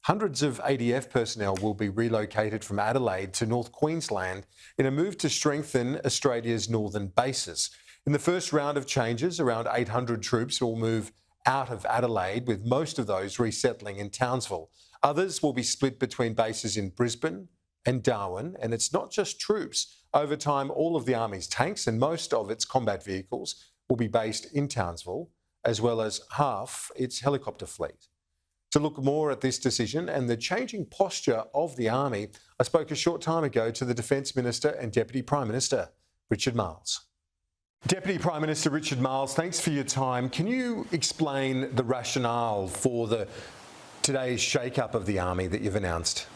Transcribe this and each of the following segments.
Hundreds of ADF personnel will be relocated from Adelaide to North Queensland in a move to strengthen Australia's northern bases. In the first round of changes, around 800 troops will move out of Adelaide, with most of those resettling in Townsville. Others will be split between bases in Brisbane and Darwin, and it's not just troops. Over time, all of the Army's tanks and most of its combat vehicles will be based in Townsville, as well as half its helicopter fleet. To look more at this decision and the changing posture of the Army, I spoke a short time ago to the Defence Minister and Deputy Prime Minister, Richard Marles. Deputy Prime Minister Richard Marles, thanks for your time. Can you explain the rationale for today's shake-up of the Army that you've announced?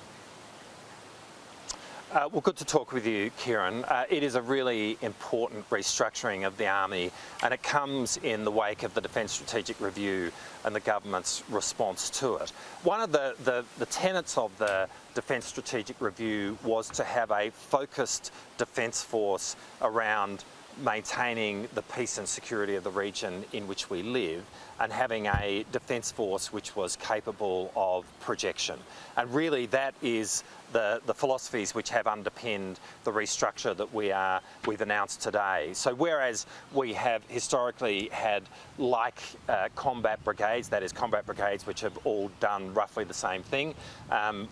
Well, good to talk with you, Kieran. It is a really important restructuring of the Army, and it comes in the wake of the Defence Strategic Review and the government's response to it. One of the tenets of the Defence Strategic Review was to have a focused defence force around maintaining the peace and security of the region in which we live, and having a defence force which was capable of projection. And really that is the philosophies which have underpinned the restructure that we've announced today. So whereas we have historically had combat brigades, that is combat brigades which have all done roughly the same thing,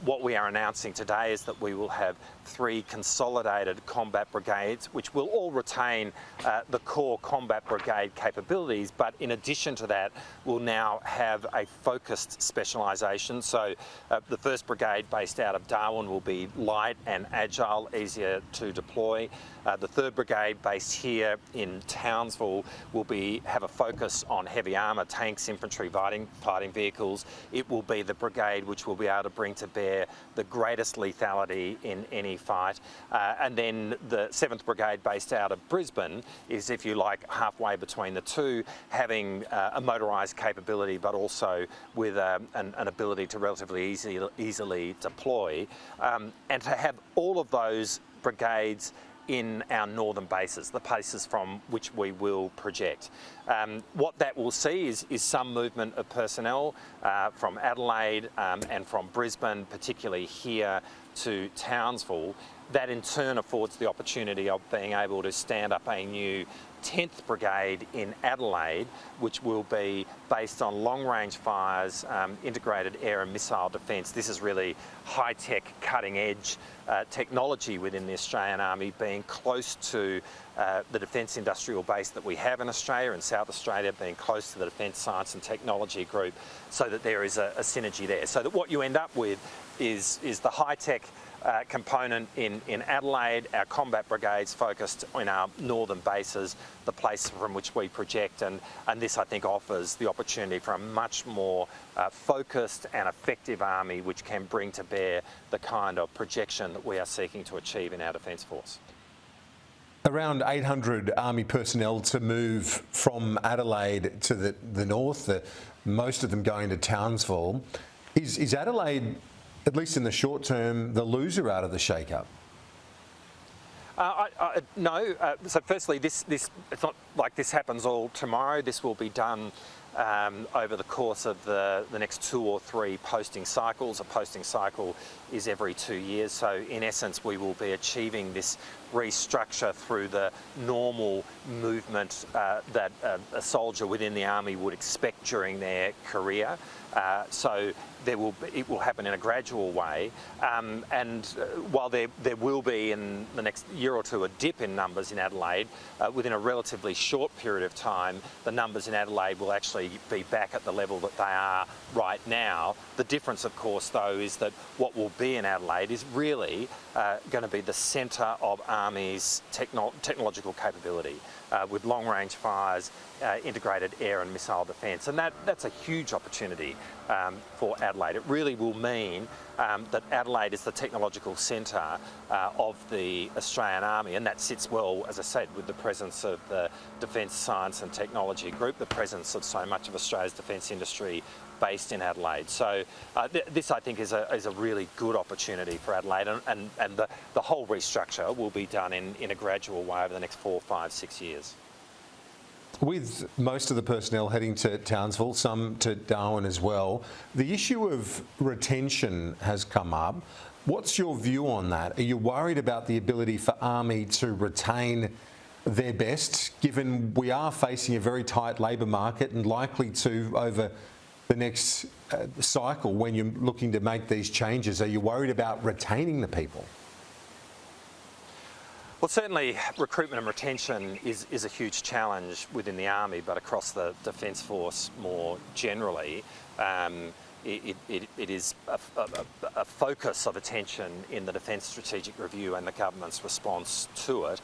what we are announcing today is that we will have 3 consolidated combat brigades which will all retain the core combat brigade capabilities, but in addition to that will now have a focused specialisation. So the 1st Brigade based out of Darwin will be light and agile, easier to deploy. The 3rd Brigade based here in Townsville will have a focus on heavy armour, tanks, infantry, fighting vehicles. It will be the brigade which will be able to bring to bear the greatest lethality in any fight. And then the 7th Brigade based out of Brisbane is, if you like, halfway between the two, having a motorised capability but also with an ability to relatively easily deploy. And to have all of those brigades in our northern bases, the bases from which we will project. What that will see is some movement of personnel from Adelaide and from Brisbane, particularly here to Townsville. That in turn affords the opportunity of being able to stand up a new 10th Brigade in Adelaide, which will be based on long-range fires, integrated air and missile defence. This is really high-tech, cutting-edge technology within the Australian Army, being close to the defence industrial base that we have in Australia, in South Australia, being close to the Defence Science and Technology Group, so that there is a synergy there. So that what you end up with is the high-tech component in Adelaide, our combat brigades focused on our northern bases, the place from which we project, and this I think offers the opportunity for a much more focused and effective Army which can bring to bear the kind of projection that we are seeking to achieve in our Defence Force. Around 800 Army personnel to move from Adelaide to the north, most of them going to Townsville. Is Adelaide, at least in the short term, the loser out of the shake-up? No. So firstly, this it's not like this happens all tomorrow. This will be done over the course of the next 2 or 3 posting cycles. A posting cycle is every 2 years. So in essence, we will be achieving this restructure through the normal movement that a soldier within the Army would expect during their career. So it will happen in a gradual way, and while there will be in the next year or two a dip in numbers in Adelaide, within a relatively short period of time the numbers in Adelaide will actually be back at the level that they are right now. The difference, of course, though, is that what will be in Adelaide is really going to be the centre of Army's technological capability, with long-range fires, integrated air and missile defence, and that's a huge opportunity for Adelaide. It really will mean that Adelaide is the technological centre of the Australian Army, and that sits well, as I said, with the presence of the Defence Science and Technology Group, the presence of so much of Australia's defence industry based in Adelaide. So this, I think, is a really good opportunity for Adelaide, and the whole restructure will be done in a gradual way over the next 4, 5, 6 years. With most of the personnel heading to Townsville, some to Darwin as well, the issue of retention has come up. What's your view on that? Are you worried about the ability for Army to retain their best, given we are facing a very tight labour market and likely to over the next cycle when you're looking to make these changes? Are you worried about retaining the people? Well, certainly recruitment and retention is a huge challenge within the Army, but across the Defence Force more generally. It is a focus of attention in the Defence Strategic Review and the government's response to it.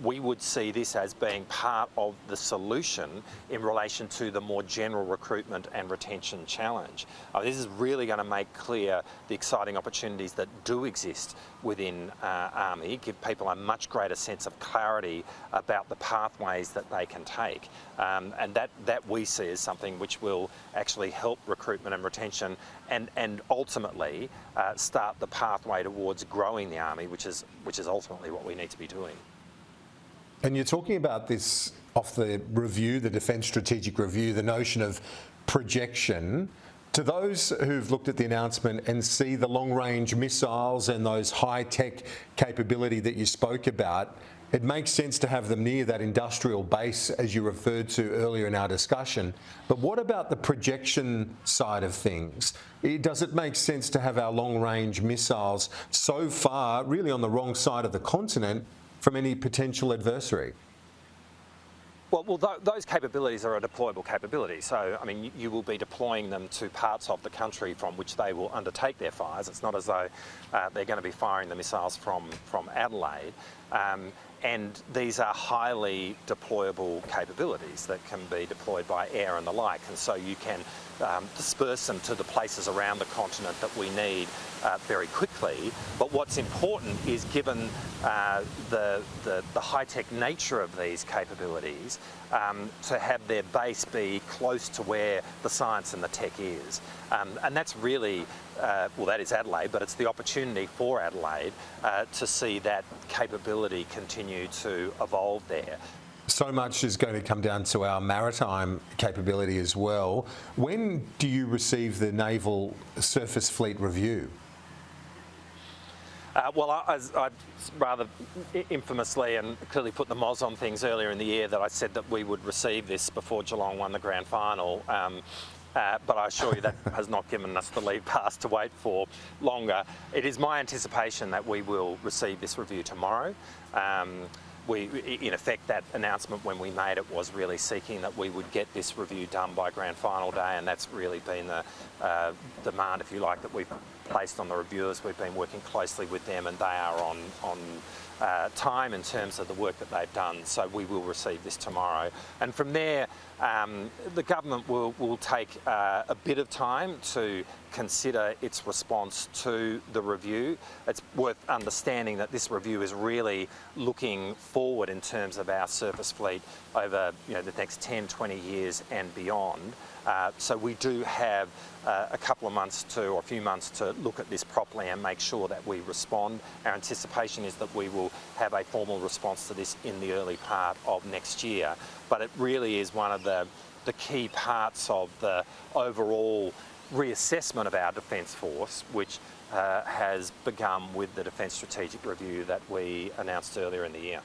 We would see this as being part of the solution in relation to the more general recruitment and retention challenge. This is really going to make clear the exciting opportunities that do exist within Army, give people a much greater sense of clarity about the pathways that they can take, and that we see as something which will actually help recruitment and retention and ultimately start the pathway towards growing the Army, which is ultimately what we need to be doing. And you're talking about this off the review, the Defence Strategic Review, the notion of projection. To those who've looked at the announcement and see the long-range missiles and those high-tech capability that you spoke about, it makes sense to have them near that industrial base, as you referred to earlier in our discussion. But what about the projection side of things? Does it make sense to have our long-range missiles so far, really on the wrong side of the continent, from any potential adversary? Well, those capabilities are a deployable capability. So, I mean, you will be deploying them to parts of the country from which they will undertake their fires. It's not as though they're going to be firing the missiles from Adelaide. And these are highly deployable capabilities that can be deployed by air and the like. And so you can disperse them to the places around the continent that we need very quickly. But what's important is, given the high-tech nature of these capabilities, to have their base be close to where the science and the tech is. And that's really, well, that is Adelaide, but it's the opportunity for Adelaide to see that capability continue to evolve there. So much is going to come down to our maritime capability as well. When do you receive the Naval Surface Fleet Review? Well, I rather infamously and clearly put the moz on things earlier in the year that I said that we would receive this before Geelong won the grand final. But I assure you that has not given us the leave pass to wait for longer. It is my anticipation that we will receive this review tomorrow. In effect, that announcement when we made it was really seeking that we would get this review done by grand final day, and that's really been the demand, if you like, that we've placed on the reviewers. We've been working closely with them, and they are on time in terms of the work that they've done, so we will receive this tomorrow. And from there, the government will take a bit of time to consider its response to the review. It's worth understanding that this review is really looking forward in terms of our surface fleet over the next 10, 20 years and beyond. So we do have a couple of months or a few months to look at this properly and make sure that we respond. Our anticipation is that we will have a formal response to this in the early part of next year. But it really is one of the key parts of the overall reassessment of our Defence Force, which has begun with the Defence Strategic Review that we announced earlier in the year.